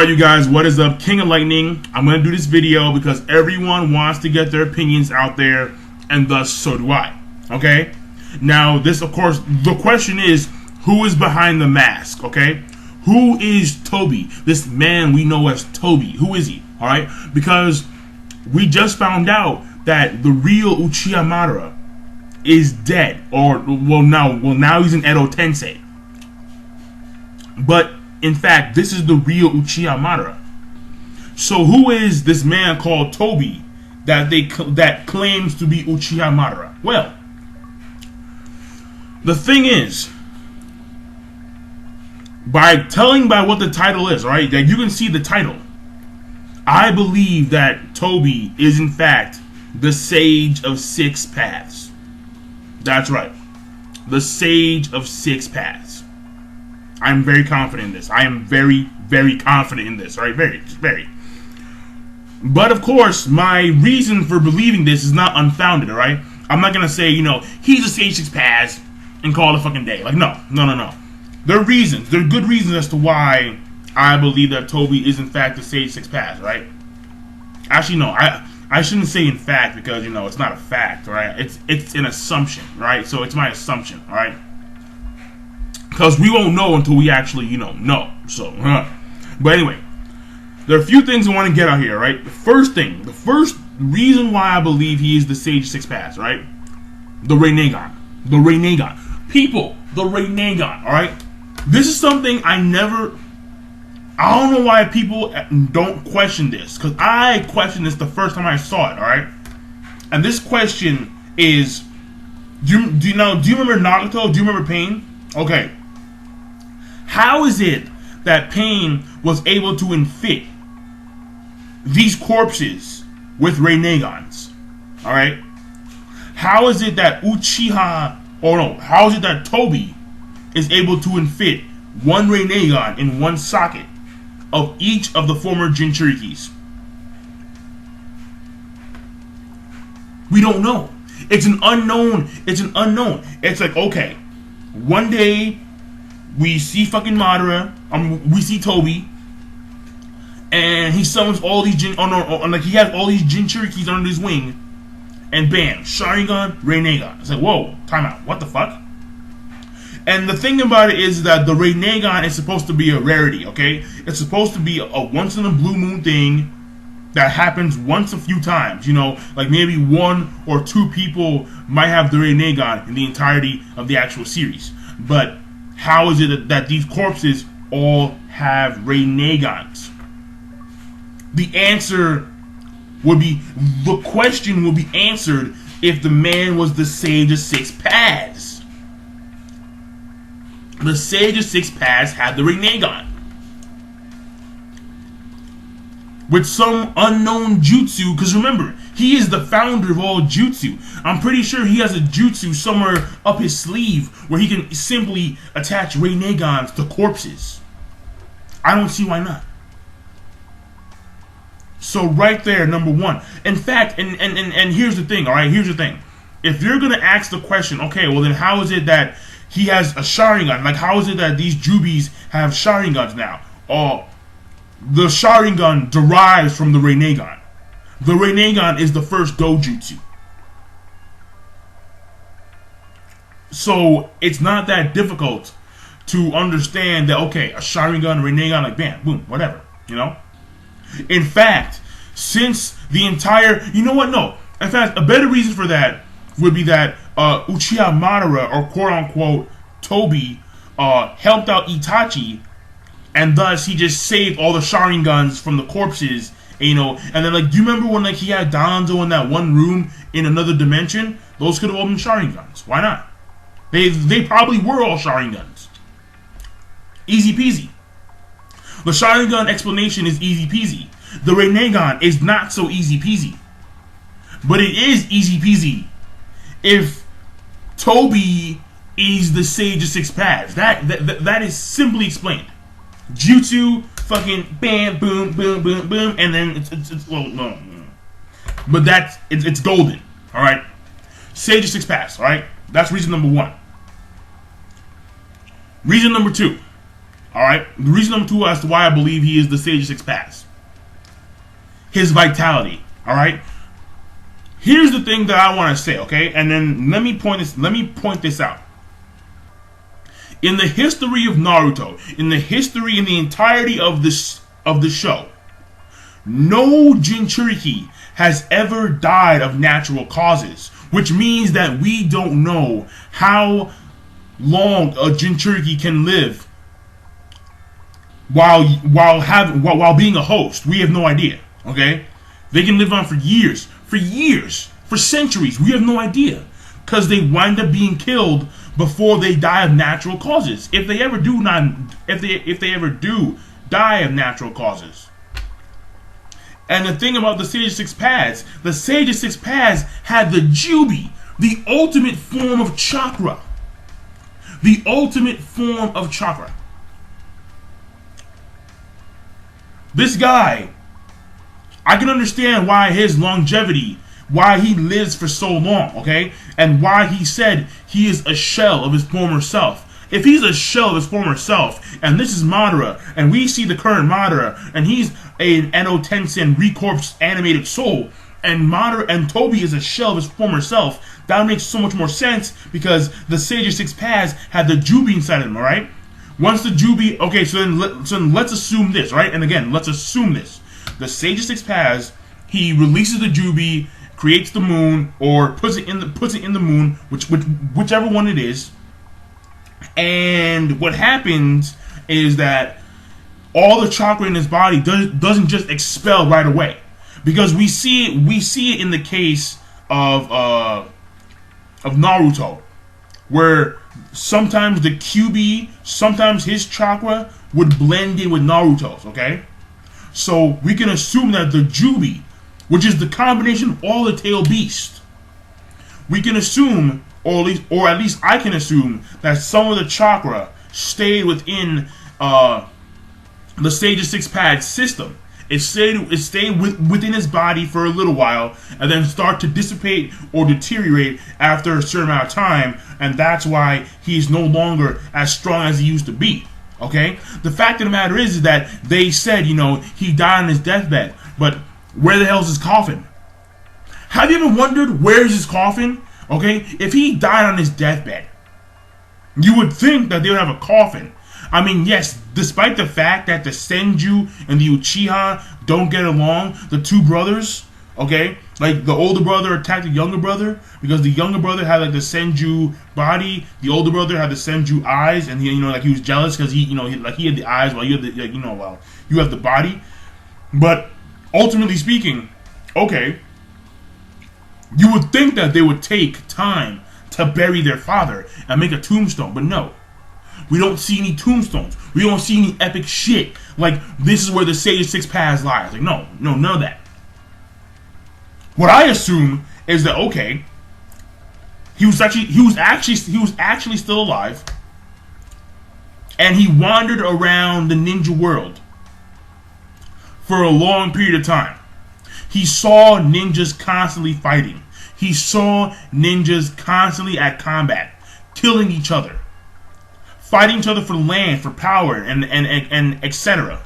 Alright you guys, what is up? King of Lightning. I'm going to do this video because everyone wants to get their opinions out there, and thus so do I. Okay? Now this, of course, the question is, who is behind the mask? Okay? Who is Tobi? This man we know as Tobi. Who is he? Alright? Because we just found out that the real Uchiha Madara is dead. Or, now he's in Edo Tensei. But in fact, this is the real Uchiha Madara. So who is this man called Tobi that claims to be Uchiha Madara? Well, the thing is, by what the title is, right? That you can see the title. I believe that Tobi is in fact the Sage of Six Paths. That's right. The Sage of Six Paths. I'm very confident in this. I am very, very confident in this. Right? Very, very. But of course, my reason for believing this is not unfounded. All right? I'm not gonna say, he's a Sage Six Paths and call it a fucking day. Like, no. There are reasons. There are good reasons as to why I believe that Tobi is in fact the Sage Six Paths. Right? Actually, no. I shouldn't say in fact because it's not a fact. Right? It's an assumption. Right? So it's my assumption. All right. Because we won't know until we actually, know. So, But anyway, there are a few things I want to get out here, right? The first reason why I believe he is the Sage Six Paths, right? The Rinnegan. The Rinnegan. People, the Rinnegan, alright? This is something I don't know why people don't question this. Because I questioned this the first time I saw it, alright? And this question is, do you remember Nagato? Do you remember Pain? Okay. How is it that Pain was able to infit these corpses with Rinnegans? Alright? How is it that how is it that Tobi is able to infit one Rinnegan in one socket of each of the former Jinchurikis? We don't know. It's an unknown. It's like, okay, one day we see fucking Madara, we see Tobi, and he summons all these he has all these Jinchurikis under his wing, and bam, Sharingan, Rinnegan. It's like, whoa, time out, what the fuck? And the thing about it is that the Rinnegan is supposed to be a rarity, okay? It's supposed to be a once in a blue moon thing that happens once a few times, like maybe one or two people might have the Rinnegan in the entirety of the actual series. But how is it that these corpses all have Rinnegans? The question would be answered if the man was the Sage of Six Paths. The Sage of Six Paths had the Rinnegan with some unknown jutsu, because remember, he is the founder of all jutsu. I'm pretty sure he has a jutsu somewhere up his sleeve where he can simply attach Rinnegans to corpses. I don't see why not. So right there, number one. In fact, and here's the thing, alright? Here's the thing. If you're going to ask the question, okay, well then how is it that he has a Sharingan? Like, how is it that these Jubis have Sharingans now? The Sharingan derives from the Rinnegan. The Rinnegan is the first dojutsu. So it's not that difficult to understand that, okay, a Sharingan, a Rinnegan, like bam, boom, whatever, In fact, since the entire, no. In fact, a better reason for that would be that Uchiha Madara, or quote-unquote Tobi, helped out Itachi, and thus he just saved all the Sharingans from the corpses, and then do you remember when he had Danzo in that one room in another dimension? Those could have all been Sharingans. Why not? They probably were all Sharingans. Easy peasy. The Sharingan explanation is easy peasy. The Rinnegan is not so easy peasy. But it is easy peasy if Tobi is the Sage of Six Paths. That is simply explained. Jutsu, fucking bam, boom, boom, boom, boom, and then it's well, no. But it's golden, alright? Sage of Six Paths, alright? That's reason number one. Reason number two. Alright? The reason number 2 as to why I believe he is the Sage of Six Paths. His vitality. Alright? Here's the thing that I want to say, okay? And then let me point this out. In the history of Naruto, in the entirety of the show, no Jinchuriki has ever died of natural causes, which means that we don't know how long a Jinchuriki can live while being a host. We have no idea. Okay, they can live on for years, for centuries. We have no idea, because they wind up being killed before they die of natural causes. If they ever do die of natural causes. And the thing about the Sage of Six Paths, the Sage of Six Paths had the Jubi, the ultimate form of chakra. The ultimate form of chakra. This guy, I can understand why his longevity, why he lives for so long, okay? And why he said he is a shell of his former self. If he's a shell of his former self, and this is Madara, and we see the current Madara, and he's an Eno Tensen recorpsed animated soul, and Madara and Tobi is a shell of his former self, that makes so much more sense, because the Sage of Six Paths had the Jubi inside of him, alright? Once the Jubi, okay, so then let's assume this, right? And again, let's assume this. The Sage of Six Paths, he releases the Jubi, creates the moon, or puts it in the moon, whichever one it is. And what happens is that all the chakra in his body doesn't just expel right away, because we see it in the case of Naruto, where sometimes the QB, sometimes his chakra would blend in with Naruto's. Okay, so we can assume that the Jubi, which is the combination of all the tail beasts, we can assume, or at least I can assume, that some of the chakra stayed within the Sage of Six Paths system. It stayed within his body for a little while, and then start to dissipate or deteriorate after a certain amount of time, and that's why he's no longer as strong as he used to be. Okay? The fact of the matter is that they said, he died on his deathbed, but where the hell's his coffin? Have you ever wondered where's his coffin? Okay, if he died on his deathbed, you would think that they would have a coffin. I mean, yes, despite the fact that the Senju and the Uchiha don't get along, the two brothers, okay, like the older brother attacked the younger brother because the younger brother had like the Senju body, the older brother had the Senju eyes, and he was jealous because he had the eyes while you had the you have the body. But ultimately speaking, okay, you would think that they would take time to bury their father and make a tombstone, but no. We don't see any tombstones. We don't see any epic shit. Like, this is where the Sage of Six Paths lies. Like, no, none of that. What I assume is that, okay, he was actually still alive, and he wandered around the ninja world for a long period of time. He saw ninjas constantly fighting. He saw ninjas constantly at combat, killing each other, fighting each other for land, for power, and etc.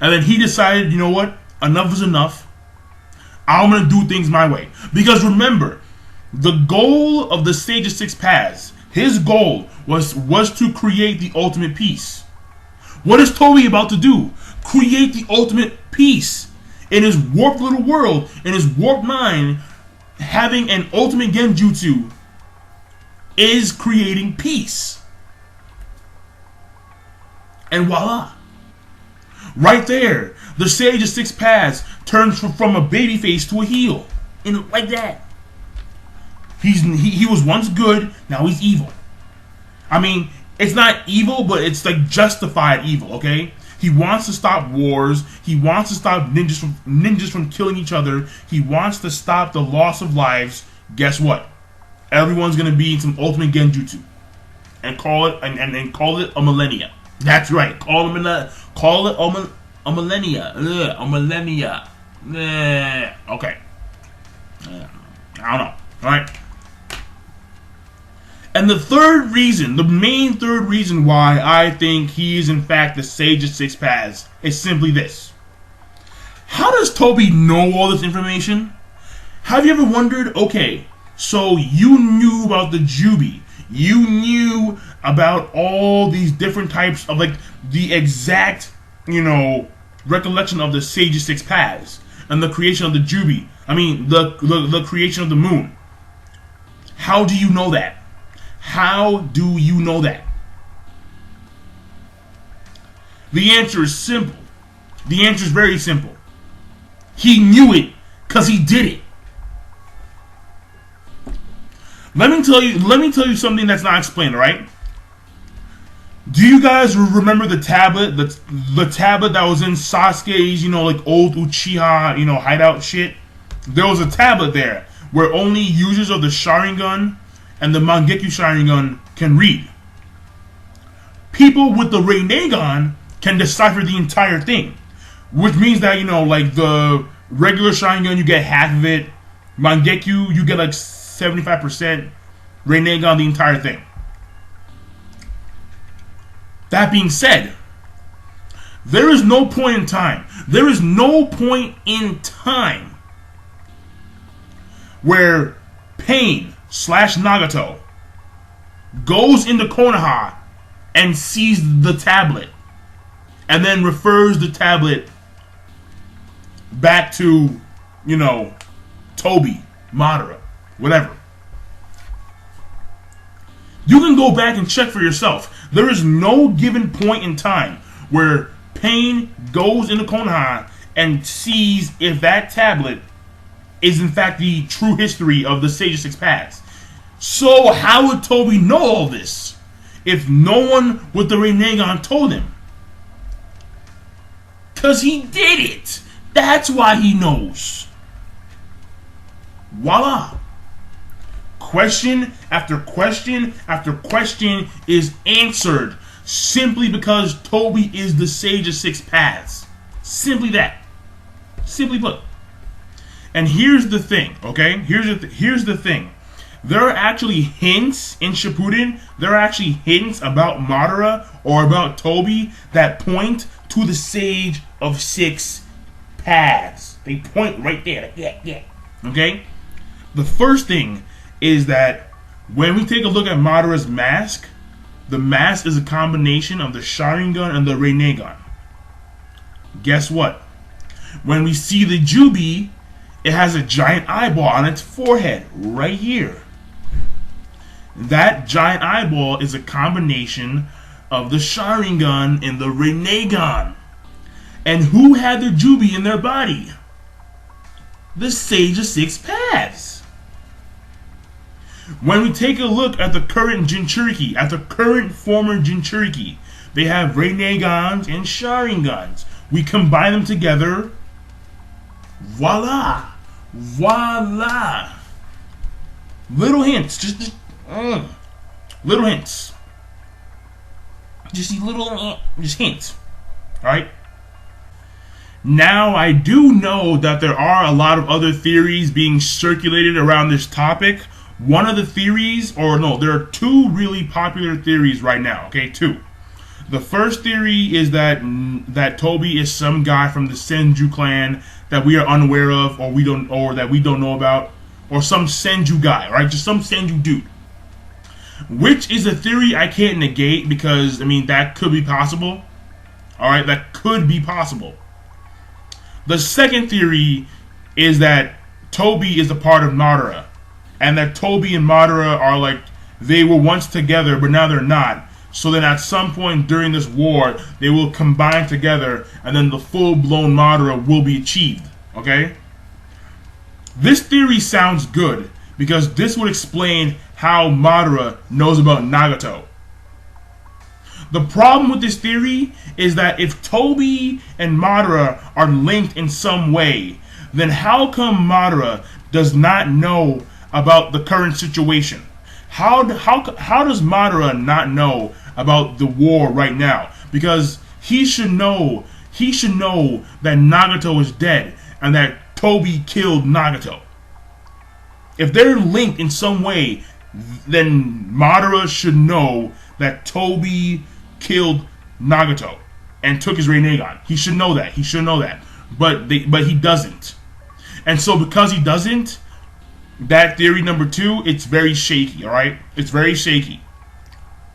And then he decided, you know what? Enough is enough. I'm going to do things my way. Because remember, the goal of the Sage of Six Paths, his goal was to create the ultimate peace. What is Tobi about to do? Create the ultimate peace. In his warped little world, in his warped mind, having an ultimate genjutsu is creating peace. And voila. Right there, the Sage of Six Paths turns from a baby face to a heel. Like that. He was once good, now he's evil. I mean, it's not evil, but it's like justified evil, okay? He wants to stop wars. He wants to stop ninjas from killing each other. He wants to stop the loss of lives. Guess what? Everyone's gonna be in some ultimate genjutsu, and call it a millennia. That's right. Call it a millennia. A millennia. Okay. I don't know. All right. And the third reason, the main third reason why I think he is in fact the Sage of Six Paths is simply this. How does Tobi know all this information? Have you ever wondered, okay, so you knew about the Jubi. You knew about all these different types of, like, the exact, recollection of the Sage of Six Paths and the creation of the Jubi. I mean, the creation of the moon. How do you know that? How do you know that? The answer is simple. The answer is very simple. He knew it because he did it. Let me tell you something that's not explained, right? Do you guys remember the tablet? The tablet that was in Sasuke's, old Uchiha, hideout shit? There was a tablet there where only users of the Sharingan and the Mangekyo Sharingan can read. People with the Rinnegan can decipher the entire thing. Which means that, like the regular Sharingan, you get half of it. Mangekyo, you get like 75%. Rinnegan, the entire thing. That being said, there is no point in time. There is no point in time where Pain / Nagato goes into Konoha and sees the tablet and then refers the tablet back to, Tobi, Madara, whatever. You can go back and check for yourself. There is no given point in time where Pain goes into Konoha and sees if that tablet is in fact the true history of the Sage of Six Paths. So how would Tobi know all this if no one with the Rinnegan told him? Because he did it. That's why he knows. Voila. Question after question after question is answered simply because Tobi is the Sage of Six Paths. Simply that. Simply put. And here's the thing, okay? Here's the thing. There are actually hints in Shippuden. There are actually hints about Madara or about Tobi that point to the Sage of Six Paths. They point right there. Yeah. Okay? The first thing is that when we take a look at Madara's mask, the mask is a combination of the Sharingan and the Rinnegan. Guess what? When we see the Jubi, it has a giant eyeball on its forehead, right here. That giant eyeball is a combination of the Sharingan and the Rinnegan. And who had their Jubi in their body? The Sage of Six Paths. When we take a look at the current Jinchuriki, at the current former Jinchuriki, they have Rinnegans and Sharingans. We combine them together. Voila! Voila! Little hints, just little hints. Just hints. Alright? Now, I do know that there are a lot of other theories being circulated around this topic. One of the theories, there are two really popular theories right now, okay? Two. The first theory is that Tobi is some guy from the Senju clan that we are unaware of, or that we don't know about, or some Senju guy, right? Just some Senju dude. Which is a theory I can't negate because, that could be possible. Alright, that could be possible. The second theory is that Tobi is a part of Madara, and that Tobi and Madara are like, they were once together, but now they're not. So then at some point during this war, they will combine together, and then the full-blown Madara will be achieved, okay? This theory sounds good, because this would explain how Madara knows about Nagato. The problem with this theory is that if Tobi and Madara are linked in some way, then how come Madara does not know about the current situation? How does Madara not know about the war right now? Because he should know that Nagato is dead and that Tobi killed Nagato. If they're linked in some way, then Madara should know that Tobi killed Nagato and took his Rinnegan. He should know that. He should know that. But he doesn't. And so because he doesn't, that theory number 2, it's very shaky, alright? It's very shaky.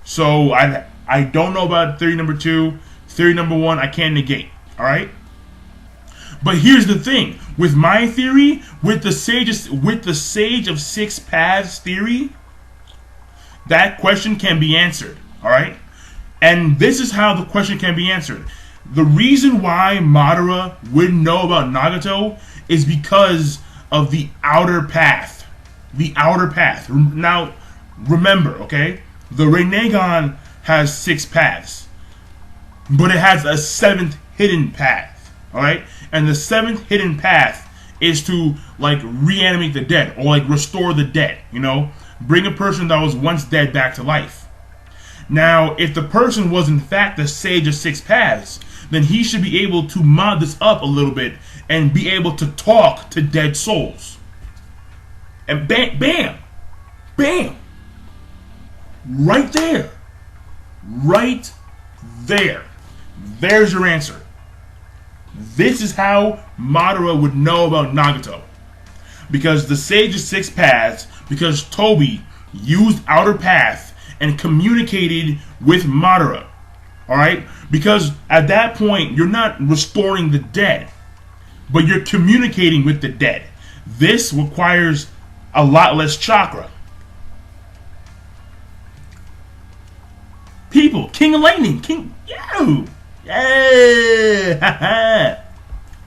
So I don't know about theory number 2. Theory number 1, I can't negate, alright? But here's the thing. With my theory, with the Sage of Six Paths theory, that question can be answered, alright? And this is how the question can be answered. The reason why Madara wouldn't know about Nagato is because of the outer path. The outer path. Now, remember, okay? The Rinnegan has 6 paths. But it has a 7th hidden path. Alright? And the 7th hidden path is to, like, reanimate the dead. Or, like, restore the dead. You know? Bring a person that was once dead back to life. Now, if the person was in fact the Sage of Six Paths, then he should be able to mod this up a little bit and be able to talk to dead souls. And bam, bam, bam. Right there. Right there. There's your answer. This is how Madara would know about Nagato. Because the Sage of Six Paths, because Tobi used Outer Path and communicated with Madara. Alright? Because at that point, you're not restoring the dead, but you're communicating with the dead. This requires a lot less chakra. People, King of Lightning, King, yeah,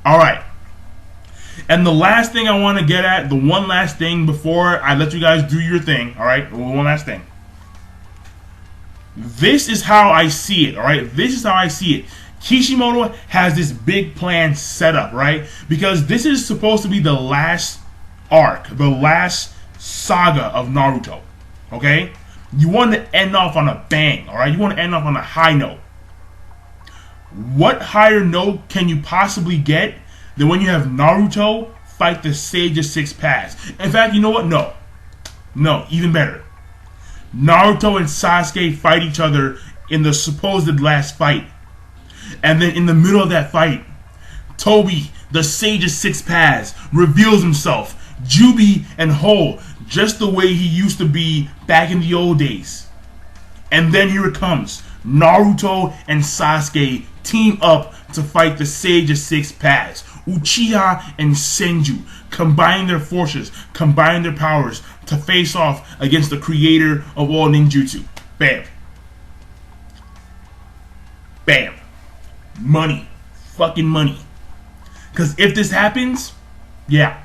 Alright. And the last thing I want to get at, the one last thing before I let you guys do your thing, alright? One last thing. This is how I see it, alright? This is how I see it. Kishimoto has this big plan set up, right? Because this is supposed to be the last arc, the last saga of Naruto, okay? You want to end off on a bang, alright? You want to end off on a high note. What higher note can you possibly get than when you have Naruto fight the Sage of Six Paths? In fact, you know what? No. No, even better. Naruto and Sasuke fight each other in the supposed last fight. And then in the middle of that fight, Tobi, the Sage of Six Paths, reveals himself, Jubi and whole, just the way he used to be back in the old days. And then here it comes. Naruto and Sasuke team up to fight the Sage of Six Paths. Uchiha and Senju combine their forces, combine their powers to face off against the creator of all ninjutsu. Bam. Bam. Money. Fucking money. Because if this happens, yeah.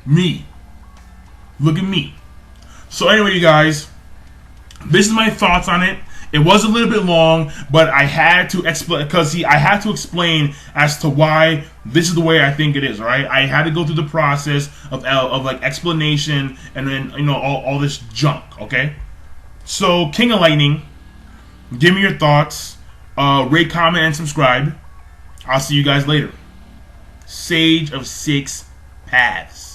Me. Look at me. So anyway, you guys, this is my thoughts on it. It was a little bit long, but I had to explain, because I had to explain as to why this is the way I think it is, right? I had to go through the process of like explanation and then, you know, all this junk, okay? So, King of Lightning, give me your thoughts, rate, comment, and subscribe. I'll see you guys later. Sage of Six Paths.